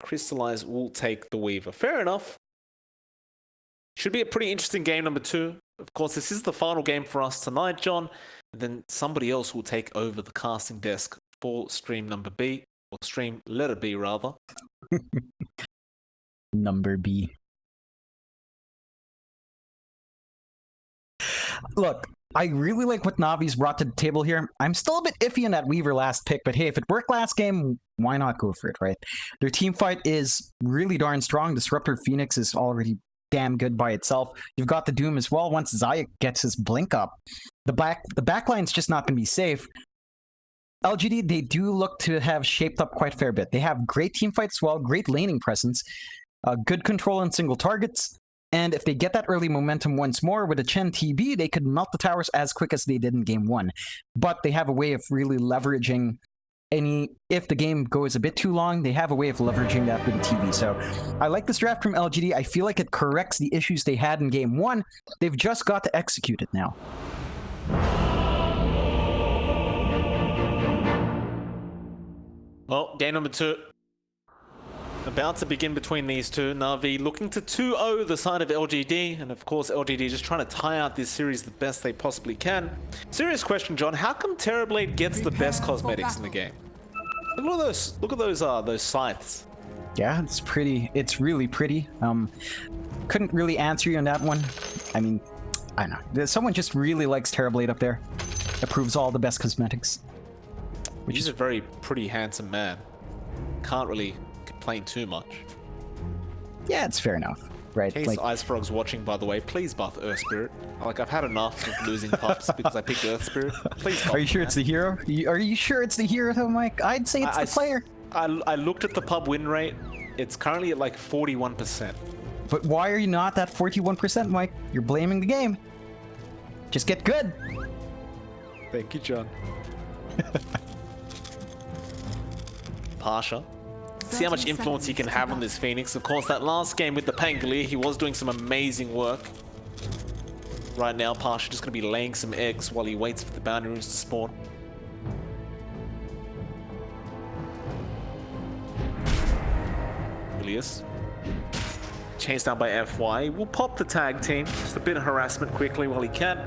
Crystallize will take the Weaver. Fair enough. Should be a pretty interesting game number 2. Of course, this is the final game for us tonight, John. And then somebody else will take over the casting desk for stream number B, or stream letter B, rather. Number B. Look, I really like what Navi's brought to the table here. I'm still a bit iffy on that Weaver last pick, but hey, if it worked last game, why not go for it, right? Their team fight is really darn strong. Disruptor Phoenix is already damn good by itself. You've got the Doom as well once Zayak gets his blink up. The backline's just not going to be safe. LGD, they do look to have shaped up quite a fair bit. They have great team fights as well, great laning presence, good control on single targets, and if they get that early momentum once more with a Chen TB, they could melt the towers as quick as they did in game 1. But they have a way of really leveraging if the game goes a bit too long, they have a way of leveraging that with a TB. So I like this draft from LGD. I feel like it corrects the issues they had in game 1. They've just got to execute it now. Well, game number 2. About to begin between these two. Na'Vi looking to 2-0 the side of LGD, and of course LGD just trying to tie out this series the best they possibly can. Serious question, John. How come Terrorblade gets the best cosmetics in the game? Look at those. Look at those scythes. Yeah, it's pretty. It's really pretty. Couldn't really answer you on that one. I mean, I don't know. Someone just really likes Terrorblade up there. Approves all the best cosmetics. He's a very pretty, handsome man. Can't really complain too much. Yeah, it's fair enough, right? In case Ice Frog's watching, by the way, please buff Earth Spirit. Like, I've had enough of losing pups because I picked Earth Spirit. Please buff. Are you sure it's the hero? Are you sure it's the hero though, Mike? I'd say it's the player. I looked at the pub win rate. It's currently at like 41%. But why are you not at 41%, Mike? You're blaming the game. Just get good. Thank you, John. Pasha. See how much influence he can have on this Phoenix. Of course, that last game with the Pangolier, he was doing some amazing work. Right now, Pasha just going to be laying some eggs while he waits for the boundary runes to spawn. Ilias. Chased down by FY. We'll pop the tag team. Just a bit of harassment quickly while he can.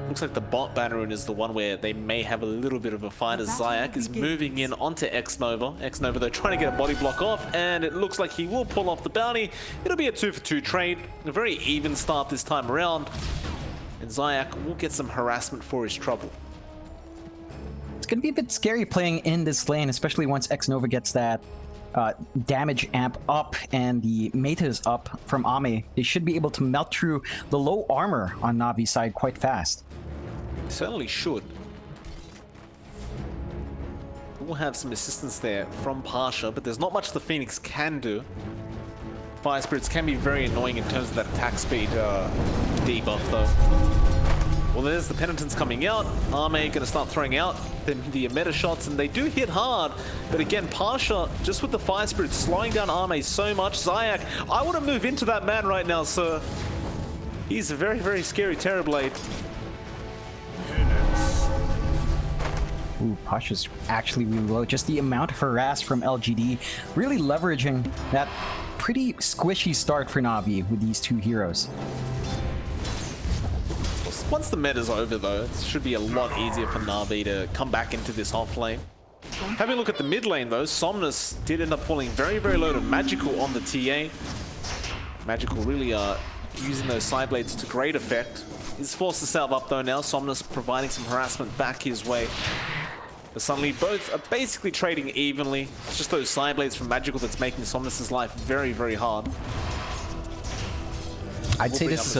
Looks like the bot banner is the one where they may have a little bit of a fight as Zayak is moving in onto X-Nova. X-Nova, though, trying to get a body block off, and it looks like he will pull off the bounty. It'll be a 2-for-2 trade. A very even start this time around. And Zayak will get some harassment for his trouble. It's going to be a bit scary playing in this lane, especially once X-Nova gets that damage amp up and the meta is up from Ame. They should be able to melt through the low armor on Navi's side quite fast. Certainly should. We'll have some assistance there from Pasha, but there's not much the Phoenix can do. Fire Spirits can be very annoying in terms of that attack speed debuff, though. Well, there's the Penitents coming out. Ame going to start throwing out the meta shots, and they do hit hard. But again, Pasha, just with the Fire Spirits, slowing down Ame so much. Zayak, I want to move into that man right now, sir. He's a very, very scary Terrorblade. Ooh, Pasha's actually really low. Just the amount of harass from LGD, really leveraging that pretty squishy start for Na'Vi with these two heroes. Once the meta's over, though, it should be a lot easier for Na'Vi to come back into this off lane. Having a look at the mid lane, though, Somnus did end up falling very, very low to Magical on the TA. Magical really using those side blades to great effect. He's forced to salve up, though, now. Somnus providing some harassment back his way. But suddenly, both are basically trading evenly. It's just those side blades from Magical that's making Somnus' life very, very hard. I'd say this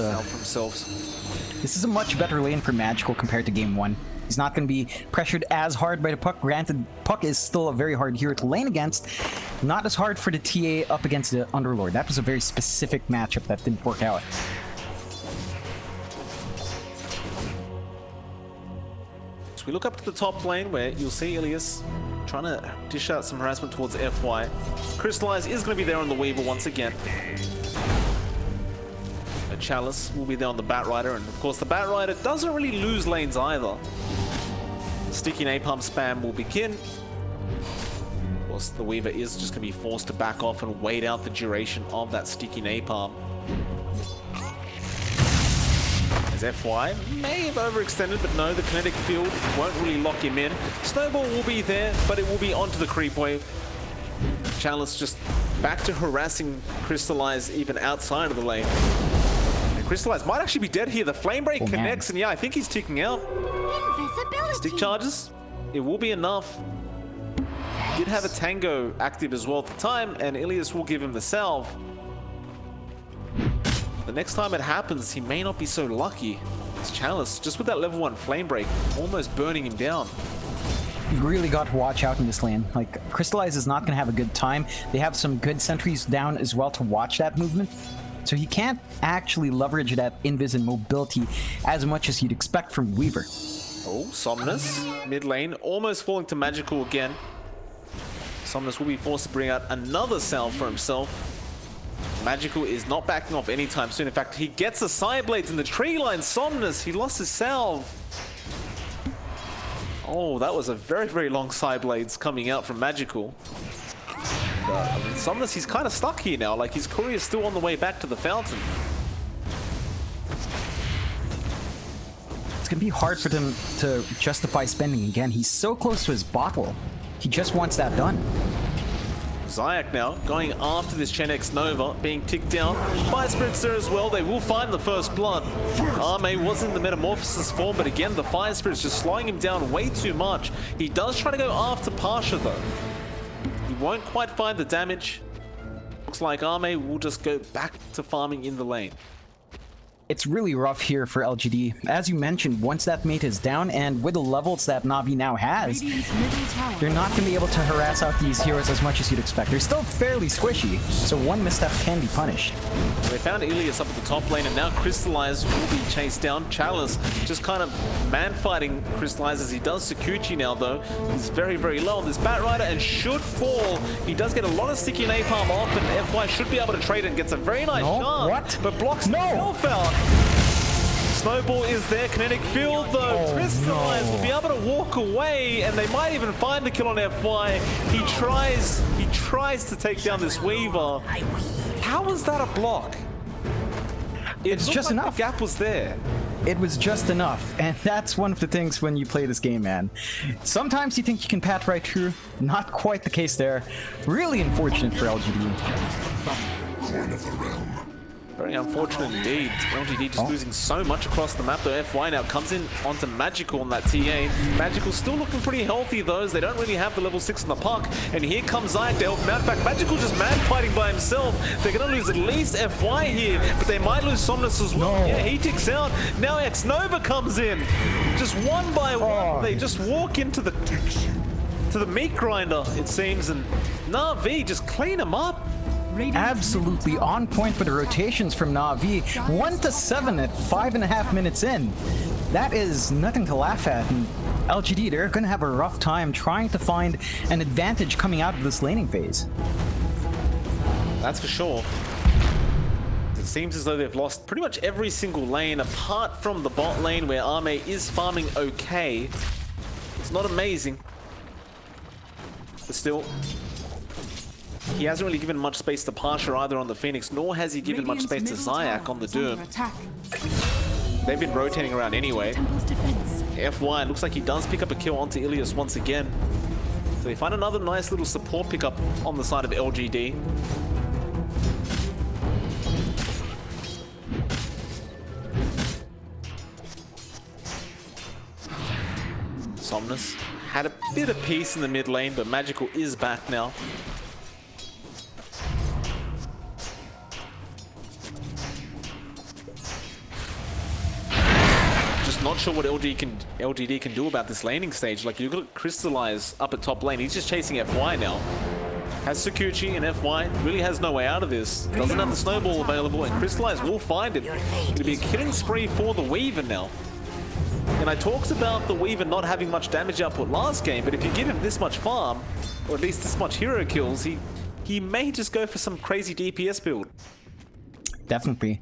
is a much better lane for Magical compared to game 1. He's not going to be pressured as hard by the Puck. Granted, Puck is still a very hard hero to lane against. Not as hard for the TA up against the Underlord. That was a very specific matchup that didn't work out. So we look up to the top lane where you'll see Ilias trying to dish out some harassment towards FY. Crystallize is going to be there on the Weaver once again. Chalice will be there on the Batrider, and of course the Batrider doesn't really lose lanes either. Sticky Napalm spam will begin. course, the Weaver is just going to be forced to back off and wait out the duration of that sticky napalm. As FY may have overextended, but no, the kinetic field won't really lock him in. Snowball will be there, but it will be onto the creep wave. Chalice just back to harassing Crystallize even outside of the lane. And Crystallize might actually be dead here. The Flame Break connects, and yeah, I think he's ticking out. Stick charges, it will be enough. He did have a Tango active as well at the time, and Ilias will give him the salve. The next time it happens, he may not be so lucky. It's Chalice, just with that level 1 Flame Break, almost burning him down. You really got to watch out in this lane. Like, Crystallize is not going to have a good time. They have some good sentries down as well to watch that movement. So he can't actually leverage that invis and mobility as much as you'd expect from Weaver. Oh, Somnus, mid lane, almost falling to Magical again. Somnus will be forced to bring out another salve for himself. Magical is not backing off anytime soon. In fact, he gets the side blades in the tree line. Somnus, he lost his salve. Oh, that was a very, very long side blades coming out from Magical. I mean, Somnus, he's kind of stuck here now. Like, his courier's still on the way back to the fountain. It's going to be hard for them to justify spending again. He's so close to his bottle. He just wants that done. Zayak now going after this Chen X Nova, being ticked down. Fire Spirits there as well. They will find the first blood. Arme was in the Metamorphosis form, but again, the Fire Spirits just slowing him down way too much. He does try to go after Pasha though. He won't quite find the damage. Looks like Arme will just go back to farming in the lane. It's really rough here for LGD. As you mentioned, once that mate is down, and with the levels that Na'Vi now has, they're not going to be able to harass out these heroes as much as you'd expect. They're still fairly squishy, so one misstep can be punished. They found Ilias up at the top lane, and now Crystallize will be chased down. Chalice just kind of man-fighting Crystallize as he does Sakuchi now, though. He's very, very low on this Batrider and should fall. He does get a lot of sticky napalm off, and FY should be able to trade it and gets a very nice chance. But blocks himself out. Snowball is there, kinetic field though. Crystallize will be able to walk away, and they might even find the kill on FY. He tries to take down this Weaver. How was that a block? It's just enough. The gap was there. It was just enough, and that's one of the things when you play this game, man. Sometimes you think you can pat right through. Not quite the case there. Really unfortunate for LGD. Very unfortunate indeed. LGD just losing so much across the map though. FY now comes in onto Magical on that TA. Magical still looking pretty healthy though, as they don't really have the level 6 in the puck. And here comes Zayak to help him out. In fact, Magical just man fighting by himself. They're going to lose at least FY here, but they might lose Somnus as well. Yeah, he ticks out. Now X Nova comes in. Just one by one. They just walk into the meat grinder, it seems, and Na'Vi just clean him up. Absolutely on point with the rotations from Na'Vi. 1-7 at 5.5 minutes in. That is nothing to laugh at. And LGD, they're going to have a rough time trying to find an advantage coming out of this laning phase. That's for sure. It seems as though they've lost pretty much every single lane apart from the bot lane where Arme is farming okay. It's not amazing, but still. He hasn't really given much space to Pasha either on the Phoenix, nor has he given much space to Zayak on the Doom. They've been rotating around anyway. FY, looks like he does pick up a kill onto Ilias once again. So they find another nice little support pickup on the side of LGD. Somnus had a bit of peace in the mid lane, but Magical is back now. Not sure what LGD can do about this laning stage. Like, you look at Crystallize up at top lane. He's just chasing FY now. Has Sakuchi, and FY really has no way out of this. Doesn't have the snowball available, and Crystallize will find it. It'll be a killing spree for the Weaver now. And I talked about the Weaver not having much damage output last game, but if you give him this much farm, or at least this much hero kills, he may just go for some crazy DPS build. Definitely.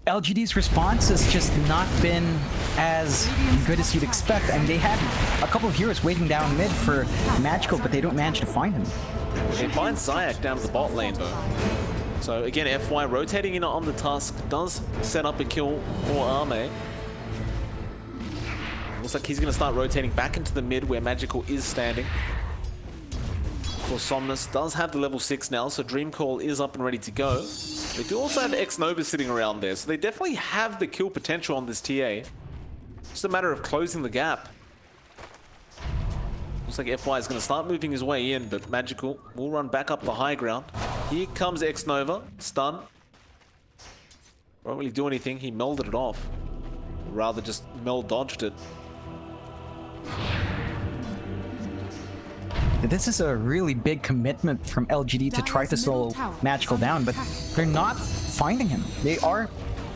LGD's response has just not been as good as you'd expect. And they had a couple of heroes waiting down mid for Magical, but they don't manage to find him. They find Zayak down the bot lane though. So again, FY rotating in on the Tusk does set up a kill for Arme. Looks like he's going to start rotating back into the mid where Magical is standing. Of course, Somnus does have the level 6 now, so Dream Call is up and ready to go. They do also have X-Nova sitting around there, so they definitely have the kill potential on this TA. Just a matter of closing the gap. Looks like FY is going to start moving his way in, but Magical will run back up the high ground. Here comes X-Nova, stun. Won't really do anything, he melded it off. Or rather just dodged it. This is a really big commitment from LGD to try to slow Magical down, but they're not finding him. They are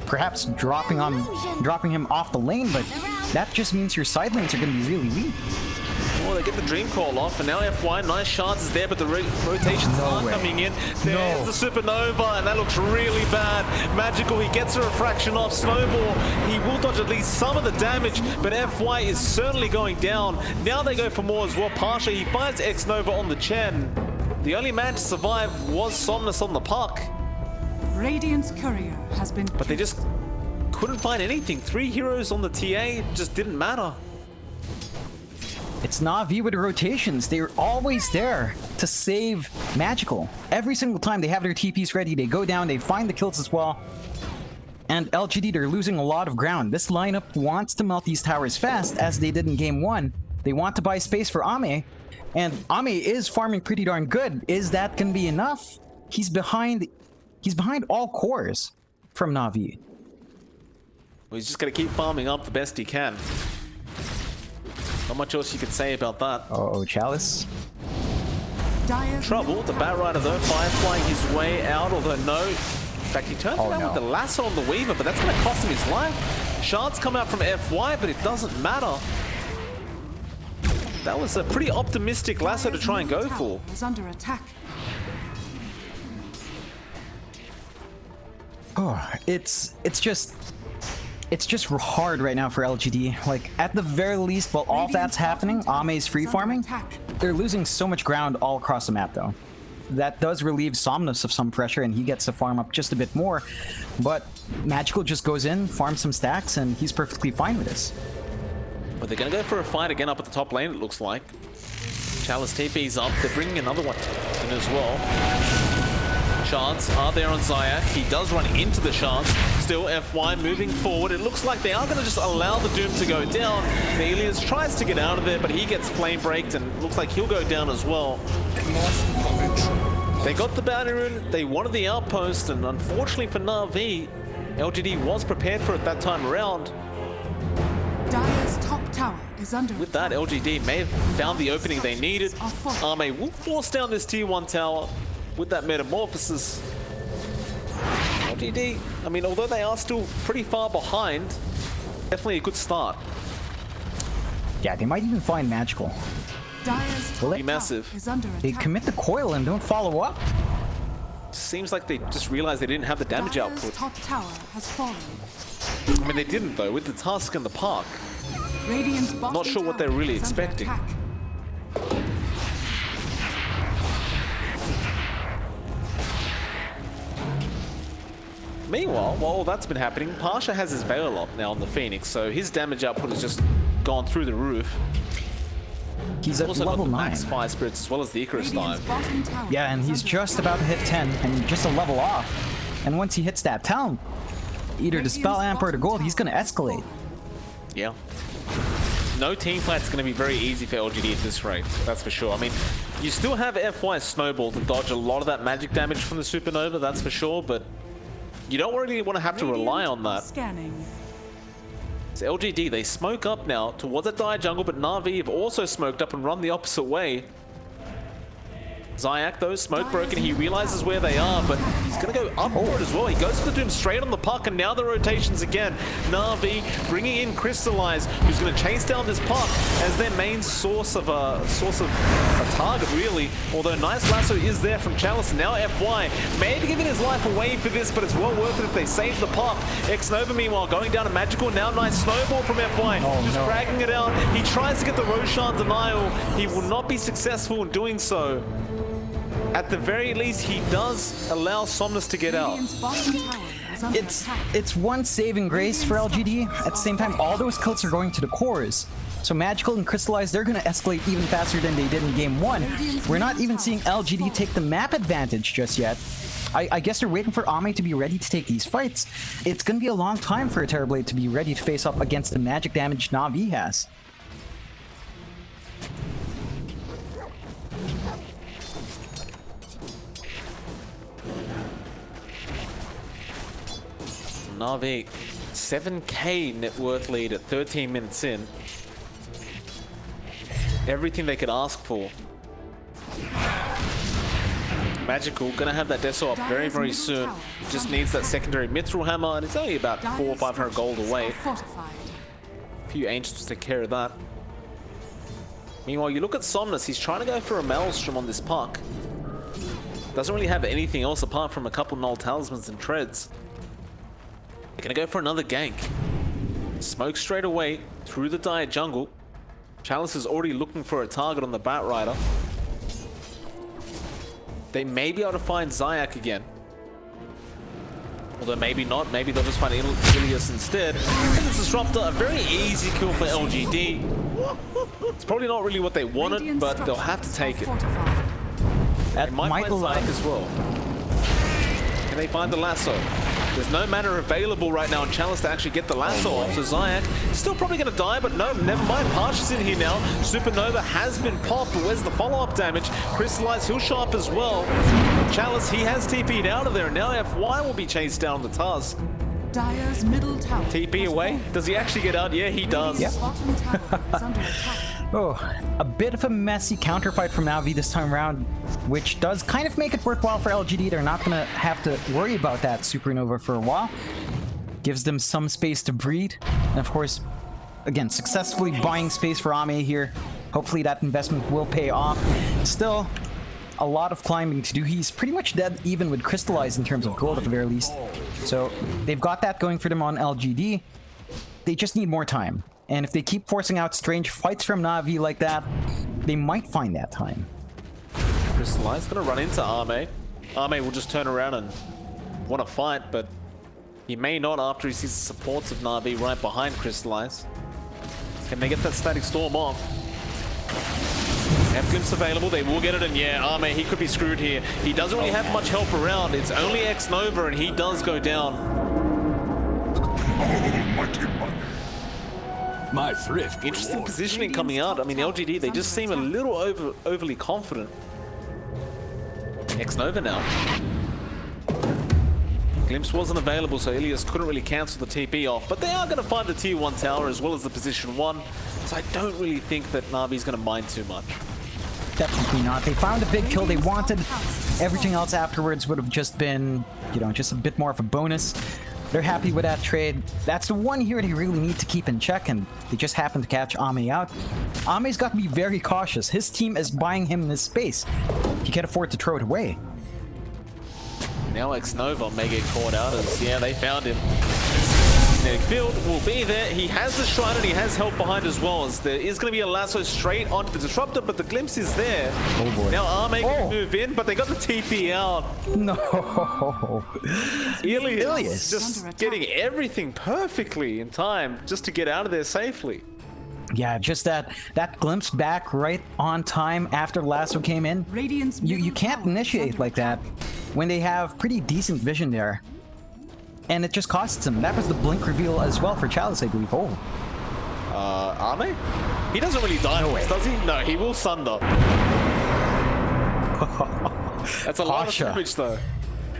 perhaps dropping him off the lane, but that just means your side lanes are going to be really weak. Well, they get the Dream Call off, and now FY, nice shards is there, but the rotations are coming in. There's the Supernova, and that looks really bad. Magical, he gets a refraction off. Snowball, he will dodge at least some of the damage, but FY is certainly going down. Now they go for more as well. Pasha, he finds X-Nova on the Chen. The only man to survive was Somnus on the puck. Radiant's courier has been But they just couldn't find anything. 3 heroes on the TA just didn't matter. It's Na'Vi with the rotations. They're always there to save Magical. Every single time they have their TPs ready, they go down, they find the kills as well. And LGD, they're losing a lot of ground. This lineup wants to melt these towers fast, as they did in Game 1. They want to buy space for Ame, and Ame is farming pretty darn good. Is that gonna be enough? He's behind all cores from Na'Vi. Well, he's just gonna keep farming up the best he can. Not much else you could say about that. Uh-oh, Chalice. Trouble, the Bat Rider though, fireflying his way out, although no. In fact, he turns around with the lasso on the Weaver, but that's going to cost him his life. Shards come out from FY, but it doesn't matter. That was a pretty optimistic lasso to try and go for. Is under attack. Oh, it's just hard right now for LGD. Like, at the very least, while all that's happening, Ame's free farming, they're losing so much ground all across the map, though. That does relieve Somnus of some pressure, and he gets to farm up just a bit more. But Magical just goes in, farms some stacks, and he's perfectly fine with this. But they're going to go for a fight again up at the top lane, it looks like. Chalice TP's up. They're bringing another one in as well. Shards are there on Zayak. He does run into the shards. Still, FY moving forward. It looks like they are going to just allow the Doom to go down. Thelius tries to get out of there, but he gets flame braked, and looks like he'll go down as well. They got the bounty rune. They wanted the outpost, and unfortunately for Na'Vi, LGD was prepared for it that time around. Dire's top tower is under With that, LGD may have found the opening they needed. Ame will force down this tier 1 tower with that metamorphosis. LGD, I mean, although they are still pretty far behind, definitely a good start. Yeah, they might even find Magical. Dire's top Be massive. tower is under attack. They commit the coil and don't follow up. Seems like they just realized they didn't have the damage Dire's output. top tower has fallen. I mean, they didn't though, with the Tusk and the Park. Radiant's bottom Not sure what they're tower really is under expecting. attack. Meanwhile, while all that's been happening, Pasha has his Veil up now on the Phoenix, so his damage output has just gone through the roof. He's at Also level got the 9. max Fire Spirits as well as the Icarus Radiant's dive. bottom tower Yeah, and is he's under just attack. about to hit 10 and just a level off. And once he hits that town, either the Spell Amp or the Gold, he's going to escalate. Yeah. No team fight's going to be very easy for LGD at this rate, that's for sure. I mean, you still have FY Snowball to dodge a lot of that magic damage from the Supernova, that's for sure, but you don't really want to have to rely on that. Scanning. So LGD, they smoke up now towards that dire jungle, but Na'Vi have also smoked up and run the opposite way. Zayak though, smoke broken, he realizes where they are, but he's gonna go up for it as well. He goes for the Doom straight on the puck, and now the rotations again. Na'Vi bringing in Crystallize, who's gonna chase down this puck as their main source of a target, really. Although nice lasso is there from Chalice. Now FY, maybe giving his life away for this, but it's well worth it if they save the puck. X-Nova, meanwhile, going down to Magical. Now nice snowball from FY, just dragging it out. He tries to get the Roshan denial. He will not be successful in doing so. At the very least, he does allow Somnus to get out. It's one saving grace for LGD. At the same time, all those kills are going to the cores. So Magical and Crystallize, they're going to escalate even faster than they did in Game 1. We're not even seeing LGD take the map advantage just yet. I guess they're waiting for Ame to be ready to take these fights. It's going to be a long time for a Terrorblade to be ready to face up against the magic damage Na'Vi has. Na'Vi, 7k net worth lead at 13 minutes in. Everything they could ask for. Magical, gonna have that Deso up very, very soon. Just needs that secondary Mithril Hammer, and it's only about 400 or 500 gold away. A few Ancients to take care of that. Meanwhile, you look at Somnus, he's trying to go for a Maelstrom on this puck. Doesn't really have anything else apart from a couple Null Talismans and Treads. They're gonna go for another gank. Smoke straight away through the dire jungle. Chalice is already looking for a target on the Bat Rider. They may be able to find Zayak again. Although maybe not. Maybe they'll just find Ilias instead. And it's Disruptor, a very easy kill for LGD. It's probably not really what they wanted, but they'll have to take it. They might find Zayak as well. Can they find the lasso? There's no mana available right now on Chalice to actually get the lasso off, so Zayak still probably going to die, but no, never mind. Partia's in here now. Supernova has been popped, but where's the follow-up damage? Crystallize, he'll show up as well. Chalice, he has TP'd out of there, and now FY will be chased down the Tusk. Dire's middle tower. TP away? Does he actually get out? Yeah, he does. Yep. Oh, a bit of a messy counterfight from Na'Vi this time around, which does kind of make it worthwhile for LGD. They're not going to have to worry about that Supernova for a while. Gives them some space to breathe. And of course, again, successfully buying space for Ame here. Hopefully that investment will pay off. Still, a lot of climbing to do. He's pretty much dead even with Crystallize in terms of gold at the very least. So they've got that going for them on LGD. They just need more time. And if they keep forcing out strange fights from Na'Vi like that, they might find that time. Crystallize gonna run into Ame. Ame will just turn around and want to fight, but he may not after he sees the supports of Na'Vi right behind Crystallize. Can they get that Static Storm off? F-Glimpse available, they will get it, and yeah, Ame, he could be screwed here. He doesn't really have much help around. It's only X-Nova, and he does go down. My thrift. Interesting positioning coming out. I mean, LGD, they just seem a little overly confident. X-Nova now. Glimpse wasn't available, so Ilias couldn't really cancel the TP off, but they are going to find the tier 1 tower as well as the position 1, so I don't really think that Na'Vi's going to mind too much. Definitely not. They found a big kill they wanted. Everything else afterwards would have just been, you know, just a bit more of a bonus. They're happy with that trade. That's the one here they really need to keep in check, and they just happen to catch Ame out. Ame's got to be very cautious. His team is buying him this space. He can't afford to throw it away. Now X-Nova may get caught out as, yeah, they found him. Magnetic Field will be there. He has the Shrine and he has help behind as well, as there is going to be a lasso straight onto the Disruptor, but the Glimpse is there. Oh boy. Now Ame can move in, but they got the TP out. No. Ilias just getting everything perfectly in time just to get out of there safely. Yeah, just that glimpse back right on time after Lasso came in. You can't initiate like that when they have pretty decent vision there. And it just costs them. That was the blink reveal as well for Chalice, I believe. Oh. Ame? He doesn't really die, does he? No, he will Sunder. That's a lot of damage though.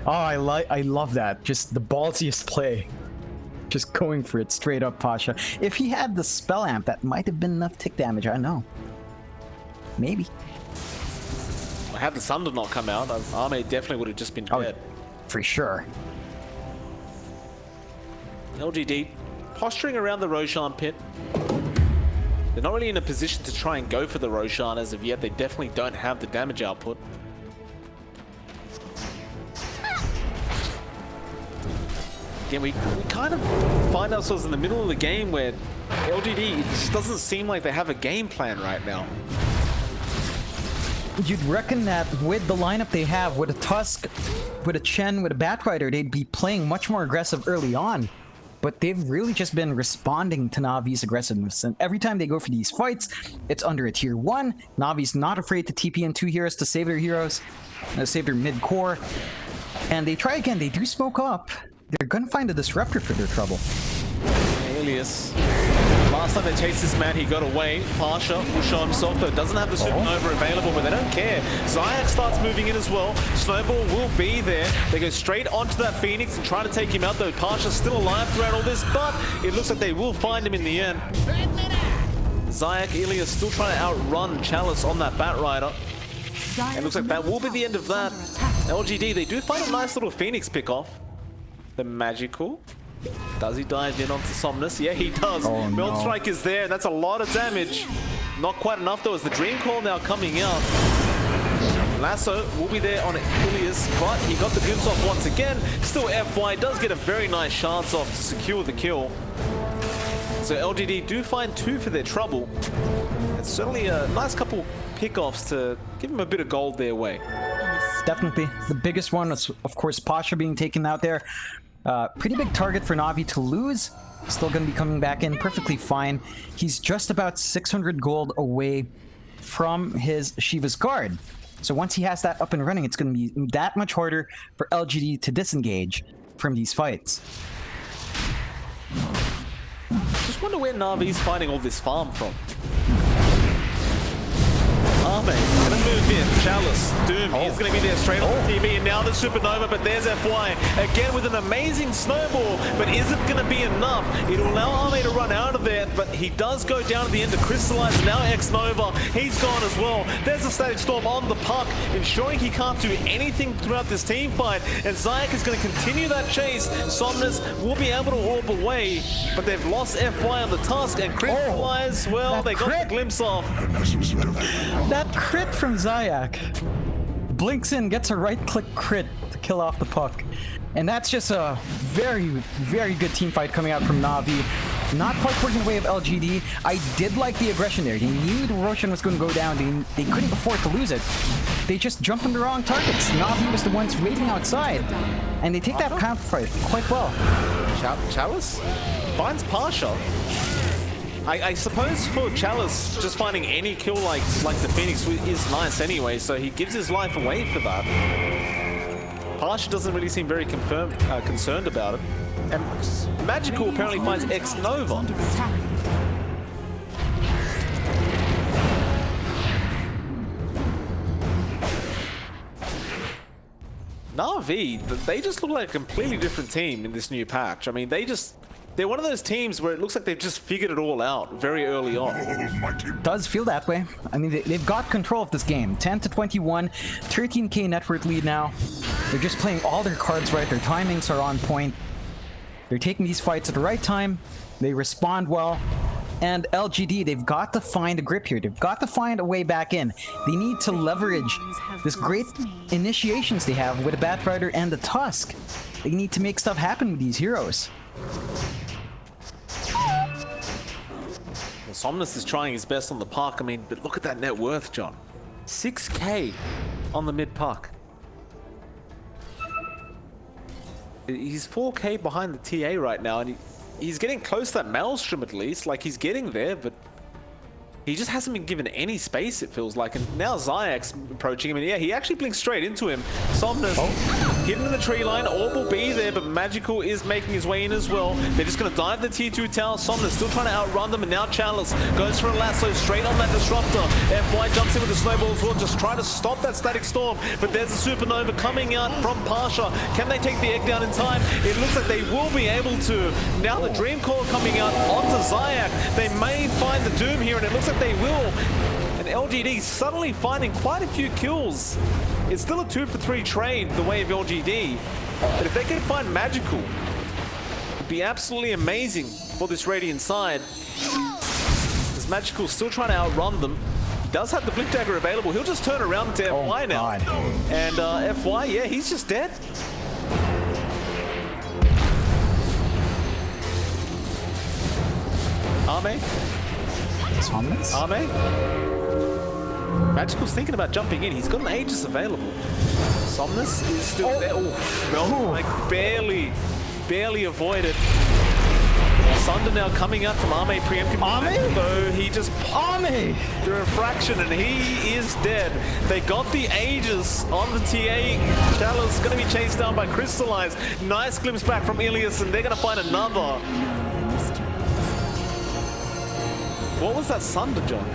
Oh, I love that. Just the ballsiest play. Just going for it straight up, Pasha. If he had the spell amp, that might have been enough tick damage. I don't know. Maybe. had the Sunder not come out, Arme definitely would have just been dead. For sure. LGD posturing around the Roshan pit. They're not really in a position to try and go for the Roshan as of yet. They definitely don't have the damage output. Again, we kind of find ourselves in the middle of the game where LGD, it just doesn't seem like they have a game plan right now. You'd reckon that with the lineup they have, with a Tusk, with a Chen, with a Batrider, they'd be playing much more aggressive early on. But they've really just been responding to Navi's aggressiveness. And every time they go for these fights, it's under a tier 1. Navi's not afraid to TP in 2 heroes to save their heroes, save their mid-core. And they try again, they do smoke up. They're gonna find a disruptor for their trouble. Alias. Last time they chased this man, he got away. Pasha will show himself, though. Doesn't have the Supernova available, but they don't care. Zayak starts moving in as well. Snowball will be there. They go straight onto that Phoenix and try to take him out, though. Pasha's still alive throughout all this, but it looks like they will find him in the end. Zayak, Ilias still trying to outrun Chalice on that Batrider. It looks like that will be the end of that. LGD, they do find a nice little Phoenix pick-off. The Magical. Does he dive in onto Somnus? Yeah, he does. Melt Strike is there. That's a lot of damage. Not quite enough, though, as the Dream Call now coming out. Lasso will be there on Ilias, but he got the glimpse off once again. Still, FY does get a very nice chance off to secure the kill. So LGD do find 2 for their trouble. It's certainly a nice couple pickoffs to give him a bit of gold their way. Definitely. The biggest one was, of course, Pasha being taken out there. Pretty big target for Navi to lose. Still going to be coming back in perfectly fine. He's just about 600 gold away from his Shiva's Guard. So once he has that up and running, it's going to be that much harder for LGD to disengage from these fights. Just wonder where Navi's finding all this farm from. Arme gonna move in. Chalice, Doom, he's gonna be there straight on the TV, and now the Supernova, but there's FY again with an amazing snowball, but is it gonna be enough? It'll allow Arme to run out of there, but he does go down at the end to crystallize, and now X-Nova, he's gone as well. There's a Static Storm on the puck, ensuring he can't do anything throughout this team fight, and Zayak is gonna continue that chase. Somnus will be able to orb away, but they've lost FY on the Tusk, and crystallize, well, they got the glimpse off. That crit from Zayak. Blinks in, gets a right-click crit to kill off the puck. And that's just a very, very good team fight coming out from Na'Vi. Not quite working the way of LGD. I did like the aggression there. They knew the Roshan was going to go down. They couldn't afford to lose it. They just jumped on the wrong targets. Na'Vi was the ones waiting outside. And they take that counter fight quite well. Chalice finds Pasha. I suppose for Chalice, just finding any kill like the Phoenix is nice anyway, so he gives his life away for that. Pasha doesn't really seem very concerned about it. And Magical apparently finds X-Nova. Na'Vi, they just look like a completely different team in this new patch. I mean, they're one of those teams where it looks like they've just figured it all out very early on. Does feel that way. I mean, they've got control of this game. 10-21, 13k net worth lead now. They're just playing all their cards right. Their timings are on point. They're taking these fights at the right time. They respond well. And LGD, they've got to find a grip here. They've got to find a way back in. They need to leverage this great initiations they have with the Batrider and the Tusk. They need to make stuff happen with these heroes. Well, Somnus is trying his best on the puck. I mean, but look at that net worth, John. 6k on the mid puck. He's 4k behind the TA right now, and he's getting close to that Maelstrom at least. Like, he's getting there, but he just hasn't been given any space, it feels like. And now Zayak's approaching him, and yeah, he actually blinks straight into him. Somnus hidden in the tree line. Orb will be there, but Magical is making his way in as well. They're just going to dive the tier 2 tower. Somnus still trying to outrun them, and now Chalice goes for a lasso straight on that Disruptor. FY jumps in with the snowball as well, just trying to stop that Static Storm, but there's a Supernova coming out from Pasha. Can they take the egg down in time? It looks like they will be able to. Now the Dream Core coming out onto Zayak. They may find the Doom here, and it looks like they will. And LGD suddenly finding quite a few kills. It's still a 2-for-3 trade the way of LGD. But if they can find Magical, it'd be absolutely amazing for this Radiant side. As Magical still trying to outrun them. He does have the Blink Dagger available. He'll just turn around to FY now. God. And FY, yeah, he's just dead. Ame? Somnus? Ame? Magical's thinking about jumping in. He's got an Aegis available. Somnus is still there. Oh, well, like barely avoided. Sunder now coming out from Ame preempting. Ame? So he just Ame! through a fraction and he is dead. They got the Aegis on the TA. Chalice going to be chased down by Crystallize. Nice glimpse back from Ilias and they're going to find another. What was that Sunder, John?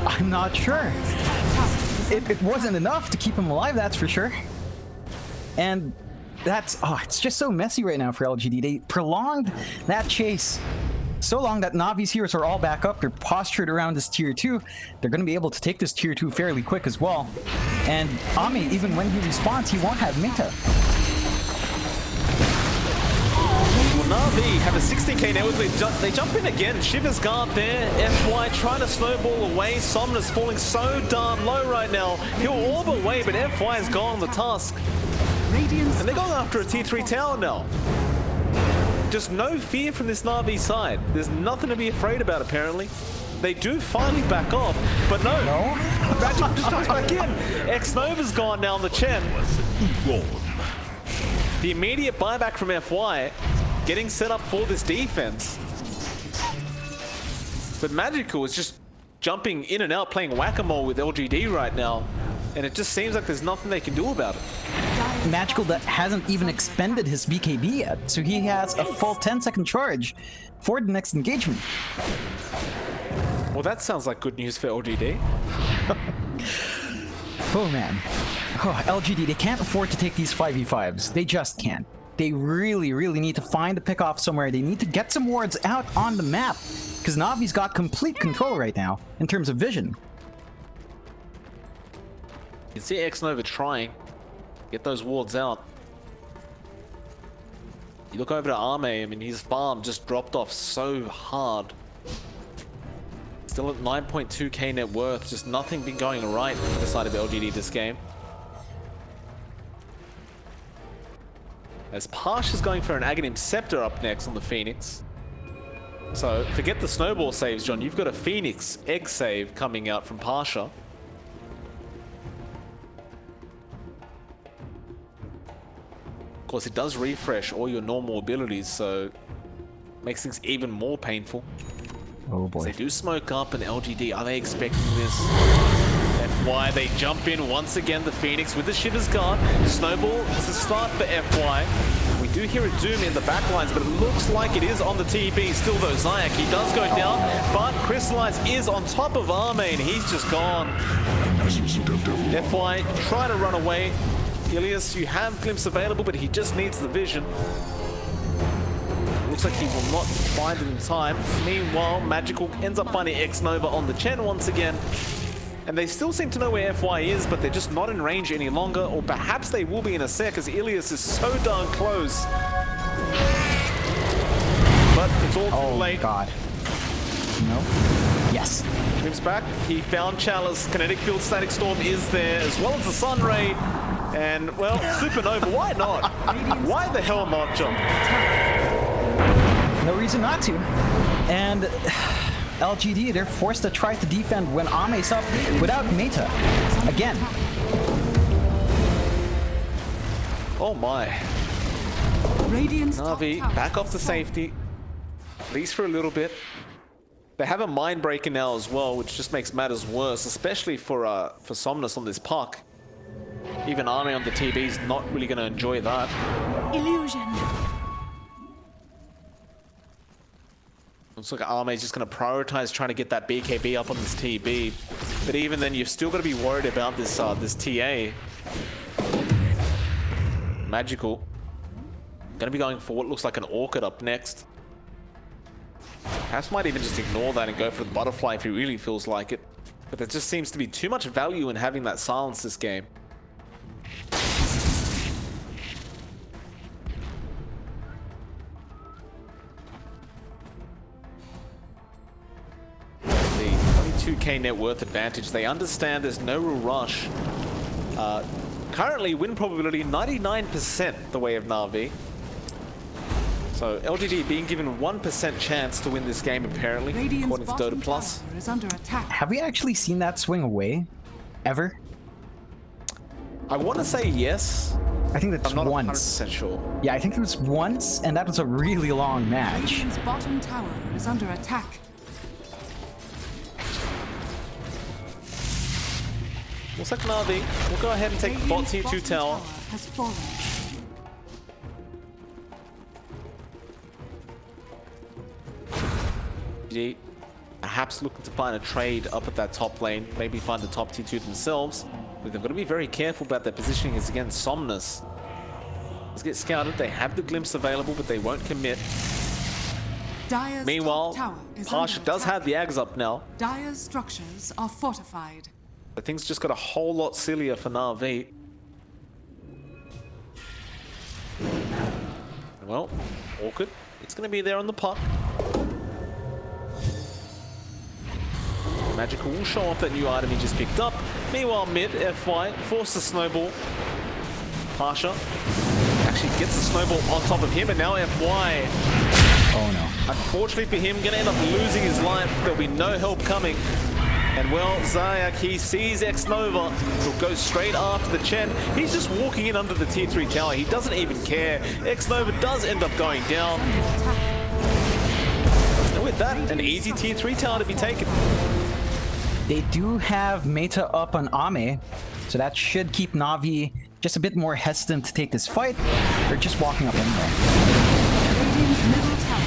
I'm not sure. It wasn't enough to keep him alive, that's for sure. And that's, it's just so messy right now for LGD. They prolonged that chase so long that Navi's heroes are all back up. They're postured around this tier 2. They're going to be able to take this tier 2 fairly quick as well. And Ame, even when he respawns, he won't have meta. Navi have a 16k network. They jump in again. Shiver's guard there. FY trying to snowball away. Somnus falling so darn low right now. He'll orb away, but FY is gone on the task. And they're going after a T3 tower now. Just no fear from this Navi side. There's nothing to be afraid about, apparently. They do finally back off, but no. Magic just jumps back in. X-Nova's gone now on the Chen. The immediate buyback from FY. Getting set up for this defense. But Magical is just jumping in and out, playing whack-a-mole with LGD right now. And it just seems like there's nothing they can do about it. Magical that hasn't even expended his BKB yet, so he has a full 10-second charge for the next engagement. Well, that sounds like good news for LGD. Oh man. LGD, they can't afford to take these 5v5s. They just can't. They really, really need to find a pick off somewhere. They need to get some wards out on the map. Because Navi's got complete control right now in terms of vision. You can see X-Nova trying. Get those wards out. You look over to Ame, I mean, his farm just dropped off so hard. Still at 9.2k net worth, just nothing been going right for the side of LGD this game. As Parsh is going for an Aghanim Scepter up next on the Phoenix. So forget the snowball saves, John. You've got a Phoenix egg save coming out from Parsha. Of course, it does refresh all your normal abilities, so makes things even more painful. Oh boy. They do smoke up, and LGD, are they expecting this? FY, they jump in once again, the Phoenix with the Shiver's Guard. Snowball to start for FY. We do hear a Doom in the backlines, but it looks like it is on the TB. Still though, Zayak, he does go down, but Crystallize is on top of Arme, and he's just gone. FY trying to run away. Ilias, you have Glimpse available, but he just needs the vision. Looks like he will not find it in time. Meanwhile, Magical ends up finding X-Nova on the Chen once again. And they still seem to know where FY is, but they're just not in range any longer. Or perhaps they will be in a sec, as Ilias is so darn close. But it's all too late. Oh god. No. Yes. Moves back. He found Chalice. Kinetic Field Static Storm is there, as well as the Sun Ray. And, well, Supernova. Why not? Why the hell not, John? No reason not to. And LGD, they're forced to try to defend when Ame's up without meta. Again. Oh my. Navi back off to safety. At least for a little bit. They have a Mind Breaker now as well, which just makes matters worse, especially for Somnus on this puck. Even Ame on the TB is not really going to enjoy that. Illusion. Looks like Ame's just going to prioritize trying to get that BKB up on this TB. But even then, you've still got to be worried about this this TA. Magical. Going to be going for what looks like an Orchid up next. Perhaps might even just ignore that and go for the Butterfly if he really feels like it. But there just seems to be too much value in having that silence this game. The 22k net worth advantage. They understand there's no real rush. Currently, win probability 99% the way of Na'Vi. So LGD being given 1% chance to win this game, apparently, according to Dota Plus. Is under attack. Have we actually seen that swing away? Ever? I want to say yes. I think that's I'm not once. 100% sure. Yeah, I think it was once, and that was a really long match. Radiant's bottom tower is under attack. Looks like Na'Vi. We'll go ahead and take the bot tier 2 tower. Has fallen. Perhaps looking to find a trade up at that top lane, maybe find the top tier 2 themselves, but they've got to be very careful about their positioning as against Somnus. Let's get scouted. They have the glimpse available, but they won't commit. Dire's Meanwhile, top tower is Pasha under does attack. have the Ags up now, Dire's structures are fortified. but things just got a whole lot sillier for Na'Vi. Well, Orchid, it's going to be there on the puck. Magical will show off that new item he just picked up. Meanwhile, mid, FY, force the snowball. Pasha actually gets the snowball on top of him, and now FY. Oh no. Unfortunately for him, gonna end up losing his life. There'll be no help coming. And well, Zayak, he sees X-Nova. He'll go straight after the Chen. He's just walking in under the tier 3 tower. He doesn't even care. X-Nova does end up going down. And with that, an easy tier 3 tower to be taken. They do have Meta up on Ame, so that should keep Na'Vi just a bit more hesitant to take this fight. They're just walking up anyway.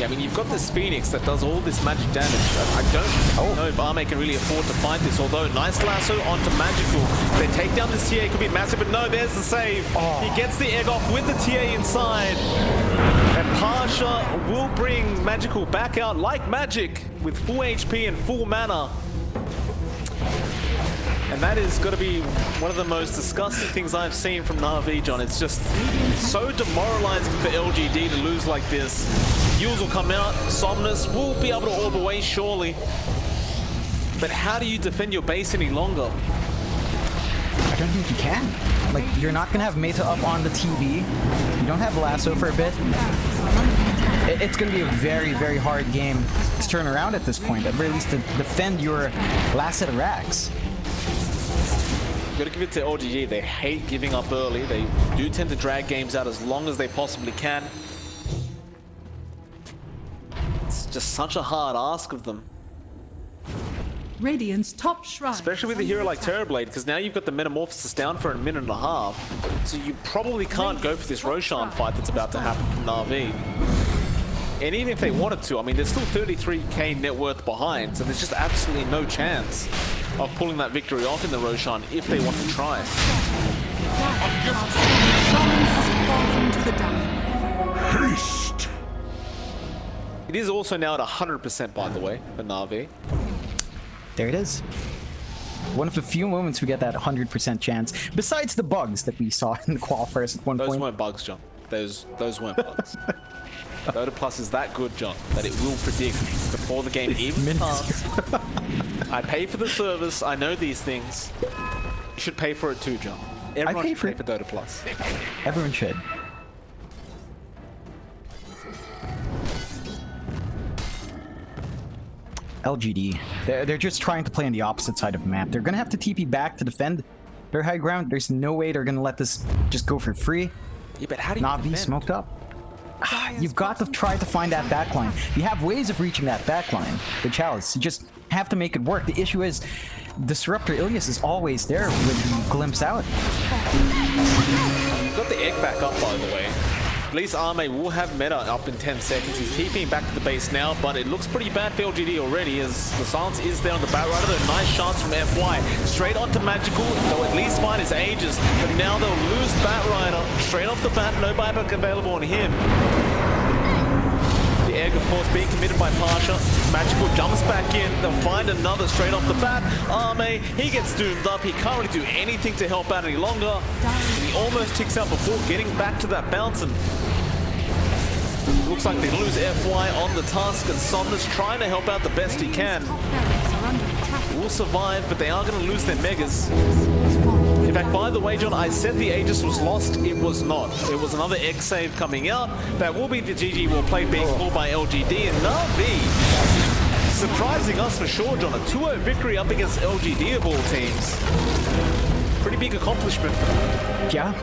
Yeah, I mean, you've got this Phoenix that does all this magic damage. I don't know if Ame can really afford to fight this, although nice lasso onto Magical. They take down this TA, could be massive, but no, there's the save. He gets the egg off with the TA inside. And Pasha will bring Magical back out like magic with full HP and full mana. And that is going to be one of the most disgusting things I've seen from Na'Vi, John. It's just so demoralizing for LGD to lose like this. Yules will come out, Somnus will be able to orb away, surely. But how do you defend your base any longer? I don't think you can. Like, you're not going to have Meta up on the TV. You don't have Lasso for a bit. It's going to be a very, very hard game to turn around at this point. At the very least, to defend your last set of racks. You gotta give it to LGD. They hate giving up early. They do tend to drag games out as long as they possibly can. It's just such a hard ask of them. Radiant's top shrine. Especially with a hero like Terrorblade, because now you've got the Metamorphosis down for a minute and a half. So you probably can't go for this Roshan fight that's about to happen from Na'Vi. And even if they wanted to, I mean, there's still 33k net worth behind, so there's just absolutely no chance of pulling that victory off in the Roshan if they want to try. Haste. It is also now at 100%, by the way, for Na'Vi. There it is. One of the few moments we get that 100% chance, besides the bugs that we saw in the qualifiers at one Those point. weren't bugs, John. Those weren't bugs. Dota Plus is that good, John, that it will predict before the game even starts. I pay for the service. I know these things. You should pay for it too, John. Everyone should pay for Dota Plus. Everyone should. LGD. They're just trying to play on the opposite side of the map. They're gonna have to TP back to defend their high ground. There's no way they're gonna let this just go for free. Yeah, but how do you Na'Vi defend? smoked up. You've got to try to find that backline. You have ways of reaching that backline. The chalice. You just have to make it work. The issue is Disruptor Ilias is always there with the glimpse out. You've got the egg back up, by the way. At least Ame will have meta up in 10 seconds. He's TPing back to the base now, but it looks pretty bad for LGD already as the silence is there on the Batrider. A nice chance from FY. Straight onto Magical. They'll at least find his Aegis, but now they'll lose Batrider. Straight off the bat, no buyback available on him. The egg, of course, being committed by Pasha. Magical jumps back in. They'll find another straight off the bat. Arme, he gets doomed up. He can't really do anything to help out any longer. And he almost ticks out before getting back to that bounce. And looks like they lose FY on the task, and Somnus trying to help out the best he can. Top barracks are under attack. Will survive, but they are going to lose their megas. In fact, by the way, John, I said the Aegis was lost. It was not. It was another X save coming out. That will be the GG will play being called by LGD, and Na'Vi surprising us for sure, John. A 2-0 victory up against LGD of all teams. Pretty big accomplishment. Yeah,